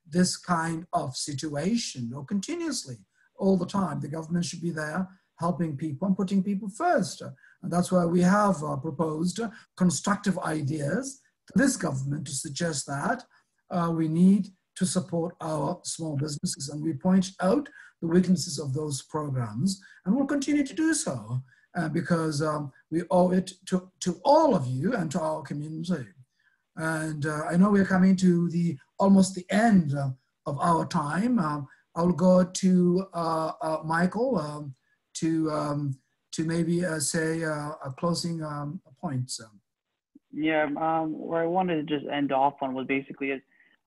this kind of situation, or continuously, all the time. The government should be there helping people and putting people first. And that's why we have proposed constructive ideas to this government to suggest that we need to support our small businesses. And we point out the weaknesses of those programs, and we'll continue to do so because we owe it to all of you and to our community. And I know we're coming to almost the end of our time. I'll go to Michael to maybe say a closing point. Yeah, where I wanted to just end off on was basically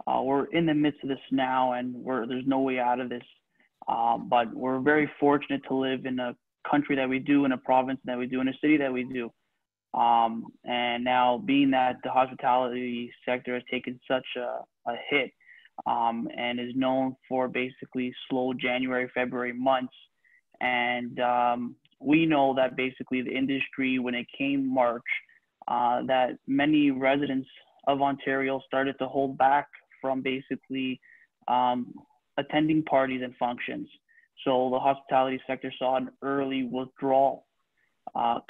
we're in the midst of this now, and there's no way out of this. But we're very fortunate to live in a country that we do, in a province that we do, in a city that we do. And now, being that the hospitality sector has taken such a hit and is known for basically slow January, February months, and we know that basically the industry, when it came March, that many residents of Ontario started to hold back from basically attending parties and functions. So the hospitality sector saw an early withdrawal.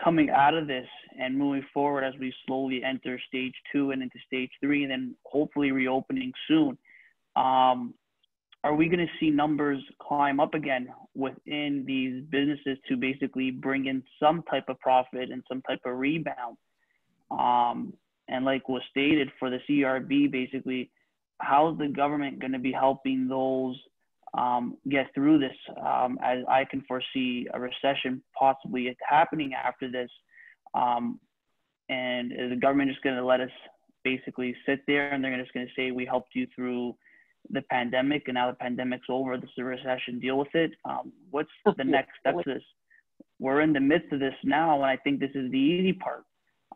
Coming out of this and moving forward as we slowly enter stage 2 and into stage 3, and then hopefully reopening soon, are we going to see numbers climb up again within these businesses to basically bring in some type of profit and some type of rebound? And like was stated for the CRB, basically, how's the government going to be helping those get through this, as I can foresee a recession possibly happening after this, and is the government just going to let us basically sit there and they're just going to say we helped you through the pandemic and now the pandemic's over, this is a recession, deal with it? What's the next step to this? We're in the midst of this now, and I think this is the easy part,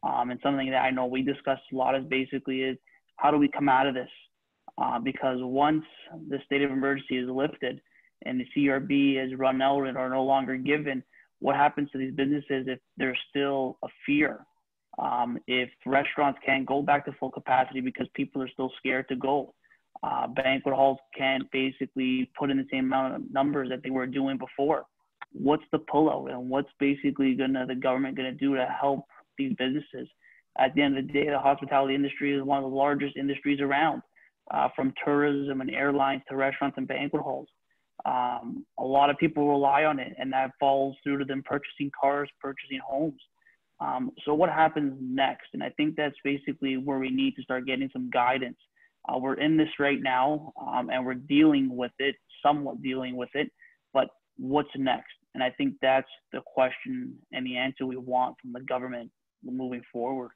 and something that I know we discussed a lot is how do we come out of this? Because once the state of emergency is lifted and the CRB is run out and are no longer given, what happens to these businesses if there's still a fear? If restaurants can't go back to full capacity because people are still scared to go, banquet halls can't basically put in the same amount of numbers that they were doing before. What's the pullout, and what's basically the government gonna do to help these businesses? At the end of the day, the hospitality industry is one of the largest industries around. From tourism and airlines to restaurants and banquet halls. A lot of people rely on it, and that falls through to them purchasing cars, purchasing homes. So what happens next? And I think that's basically where we need to start getting some guidance. We're in this right now, and we're dealing with it, somewhat dealing with it, but what's next? And I think that's the question and the answer we want from the government moving forward.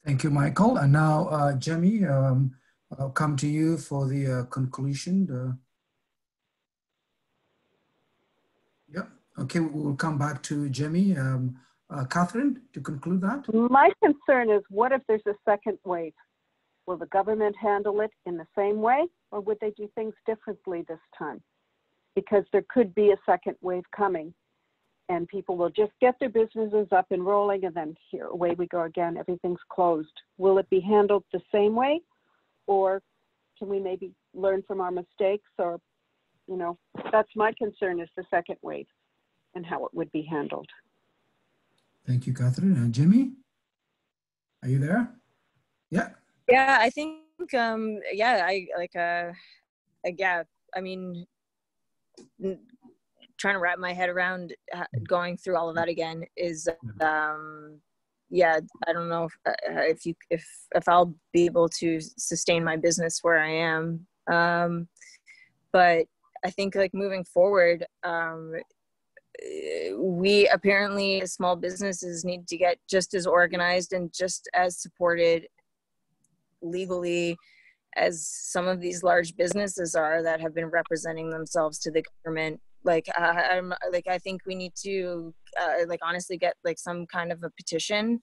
Thank you, Michael. And now, Jamie, I'll come to you for the conclusion. Yep. Okay, we'll come back to Jamie. Catherine, to conclude that? My concern is, what if there's a second wave? Will the government handle it in the same way, or would they do things differently this time? Because there could be a second wave coming, and people will just get their businesses up and rolling, and then here, away we go again, everything's closed. Will it be handled the same way, or can we maybe learn from our mistakes? Or, you know, that's my concern, is the second wave and how it would be handled. Thank you, Catherine. And Jimmy, are you there? Yeah. Yeah, I think, yeah, I mean, trying to wrap my head around going through all of that again is, yeah, I don't know if I'll be able to sustain my business where I am. But I think, like, moving forward, we apparently, as small businesses, need to get just as organized and just as supported legally as some of these large businesses are that have been representing themselves to the government. Like, I think we need to, honestly get, like, some kind of a petition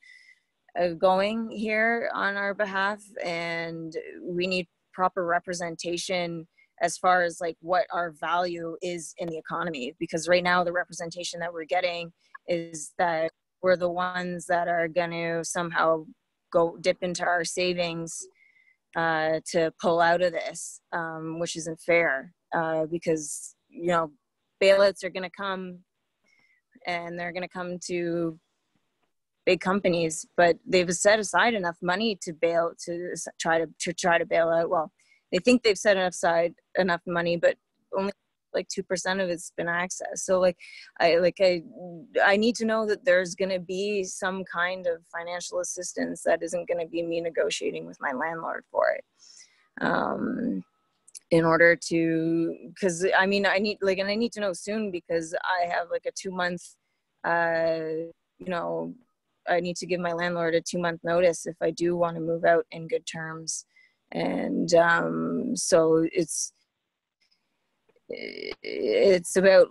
going here on our behalf, and we need proper representation as far as, like, what our value is in the economy. Because right now the representation that we're getting is that we're the ones that are going to somehow go dip into our savings to pull out of this, which isn't fair, because, you know, bailouts are going to come, and they're going to come to big companies, but they've set aside enough money to try to bail out. Well, they think they've set aside enough money, but only like 2% of it's been accessed. So, like, I need to know that there's going to be some kind of financial assistance that isn't going to be me negotiating with my landlord for it. In order to, because I mean, I need to know soon, because I have like a 2-month, you know, I need to give my landlord a 2-month notice if I do want to move out in good terms. And so it's about,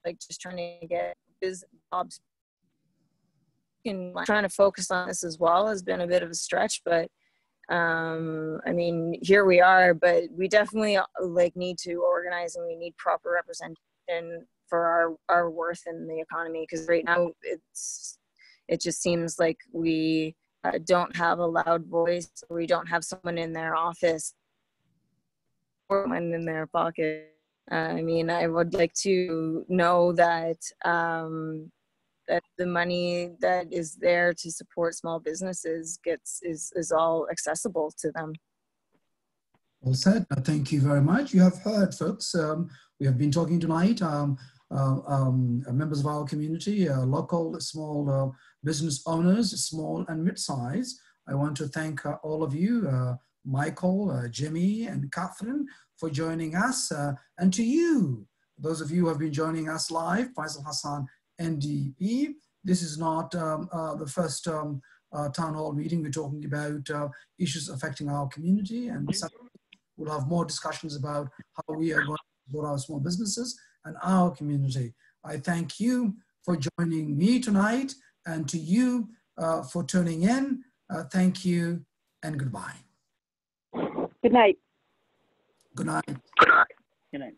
like, just trying to get jobs. And trying to focus on this as well has been a bit of a stretch, but I mean, here we are. But we definitely, like, need to organize, and we need proper representation for our worth in the economy, because right now it just seems like we don't have a loud voice, or we don't have someone in their office or someone in their pocket. I mean, I would like to know that that the money that is there to support small businesses is all accessible to them. Well said. Thank you very much. You have heard, folks. We have been talking tonight, members of our community, local small business owners, small and mid-size. I want to thank all of you, Michael, Jimmy, and Catherine, for joining us. And to you, those of you who have been joining us live, Faisal Hassan, NDP. This is not the first town hall meeting. We're talking about issues affecting our community, and we'll have more discussions about how we are going to support our small businesses and our community. I thank you for joining me tonight, and to you for tuning in. Thank you and goodbye. Good night. Good night. Good night. Good night.